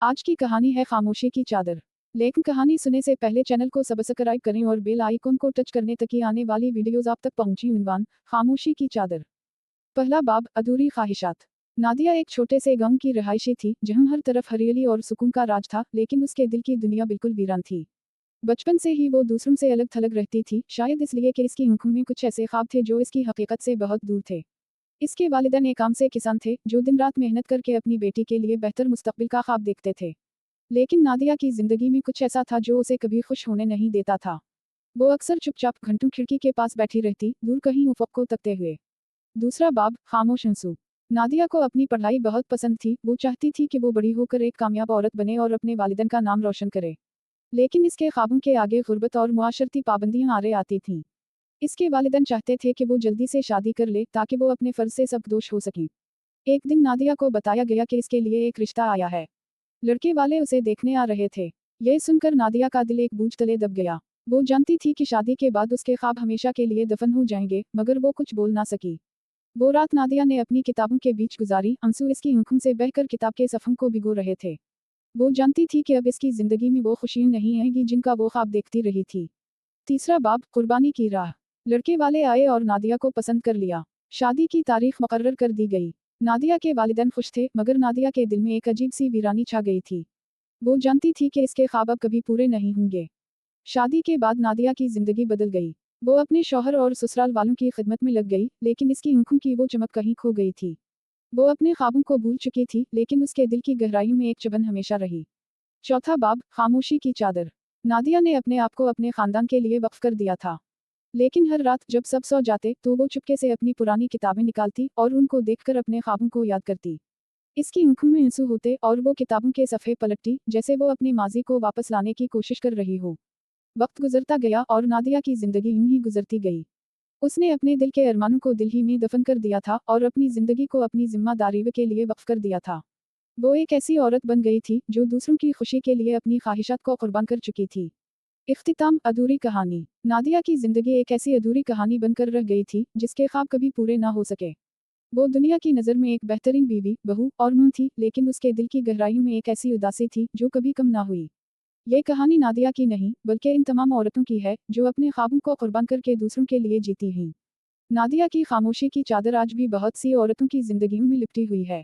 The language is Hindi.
आज की कहानी है खामोशी की चादर। लेकिन कहानी सुनने से पहले चैनल को सब्सक्राइब करें और बेल आइकन को टच करने तक ही आने वाली वीडियोस आप तक पहुंची। उन्वान, खामोशी की चादर। पहला बाब, अधूरी ख्वाहिशात। नादिया एक छोटे से गांव की रहायशी थी जहां हर तरफ हरियाली और सुकून का राज था, लेकिन उसके दिल की दुनिया बिल्कुल वीरान थी। बचपन से ही वो दूसरों से अलग थलग रहती थी, शायद इसलिए कि इसकी आंखों में कुछ ऐसे ख्वाब थे जो इसकी हकीकत से बहुत दूर थे। इसके वालिदैन एक काम से किसान थे जो दिन रात मेहनत करके अपनी बेटी के लिए बेहतर मुस्तकबिल का ख्वाब देखते थे। लेकिन नादिया की जिंदगी में कुछ ऐसा था जो उसे कभी खुश होने नहीं देता था। वो अक्सर चुपचाप घंटों खिड़की के पास बैठी रहती, दूर कहीं उफ़क़ को तकते हुए। दूसरा बाब, खामोश आंसू। नादिया को अपनी पढ़ाई बहुत पसंद थी, वो चाहती थी कि वो बड़ी होकर एक कामयाब औरत बने और अपने वालिदैन का नाम रोशन करे। लेकिन इसके ख्वाबों के आगे गुर्बत और मुआशरती पाबंदियां आड़े आती थीं। इसके वालिदैन चाहते थे कि वो जल्दी से शादी कर ले ताकि वो अपने फ़र्ज से सबकदोश हो सकें। एक दिन नादिया को बताया गया कि इसके लिए एक रिश्ता आया है। लड़के वाले उसे देखने आ रहे थे। यह सुनकर नादिया का दिल एक बोझ तले दब गया। वो जानती थी कि शादी के बाद उसके ख्वाब हमेशा के लिए दफन हो जाएंगे, मगर वो कुछ बोल ना सकी। वो रात नादिया ने अपनी किताबों के बीच गुजारी, आंसू इसकी आंखों से बहकर किताब के सफ़ों को भिगो रहे थे। वो जानती थी कि अब इसकी जिंदगी में वो खुशियां नहीं आएंगी जिनका वो ख्वाब देखती रही थी। तीसरा बाब, कुर्बानी की राह। लड़के वाले आए और नादिया को पसंद कर लिया। शादी की तारीख मुकर्रर कर दी गई। नादिया के वालिदैन खुश थे, मगर नादिया के दिल में एक अजीब सी वीरानी छा गई थी। वो जानती थी कि इसके ख्वाब अब कभी पूरे नहीं होंगे। शादी के बाद नादिया की जिंदगी बदल गई। वो अपने शौहर और ससुराल वालों की खिदमत में लग गई, लेकिन इसकी आंखों की वो चमक कहीं खो गई थी। वो अपने ख्वाबों को भूल चुकी थी, लेकिन उसके दिल की गहराइयों में एक चुभन हमेशा रही। चौथा बाब, खामोशी की चादर। नादिया ने अपने आप को अपने खानदान के लिए वक्फ कर दिया था। लेकिन हर रात जब सब सो जाते तो वो चुपके से अपनी पुरानी किताबें निकालती और उनको देखकर अपने ख्वाबों को याद करती। इसकी आंखों में आंसू होते और वो किताबों के सफ़े पलटती, जैसे वो अपनी माजी को वापस लाने की कोशिश कर रही हो। वक्त गुजरता गया और नादिया की जिंदगी यूं ही गुजरती गई। उसने अपने दिल के अरमानों को दिल ही में दफन कर दिया था और अपनी जिंदगी को अपनी जिम्मेदारी के लिए वक्फ कर दिया था। वो एक ऐसी औरत बन गई थी जो दूसरों की खुशी के लिए अपनी ख्वाहिशात को कुर्बान कर चुकी थी। इख्तिताम, अधूरी कहानी। नादिया की जिंदगी एक ऐसी अधूरी कहानी बनकर रह गई थी जिसके ख्वाब कभी पूरे ना हो सके। वो दुनिया की नज़र में एक बेहतरीन बीवी, बहू और मां थी, लेकिन उसके दिल की गहराइयों में एक ऐसी उदासी थी जो कभी कम ना हुई। ये कहानी नादिया की नहीं, बल्कि इन तमाम औरतों की है जो अपने ख्वाबों को कुर्बान करके दूसरों के लिए जीती हैं। नादिया की खामोशी की चादर आज भी बहुत सी औरतों की जिंदगी में लिपटी हुई है।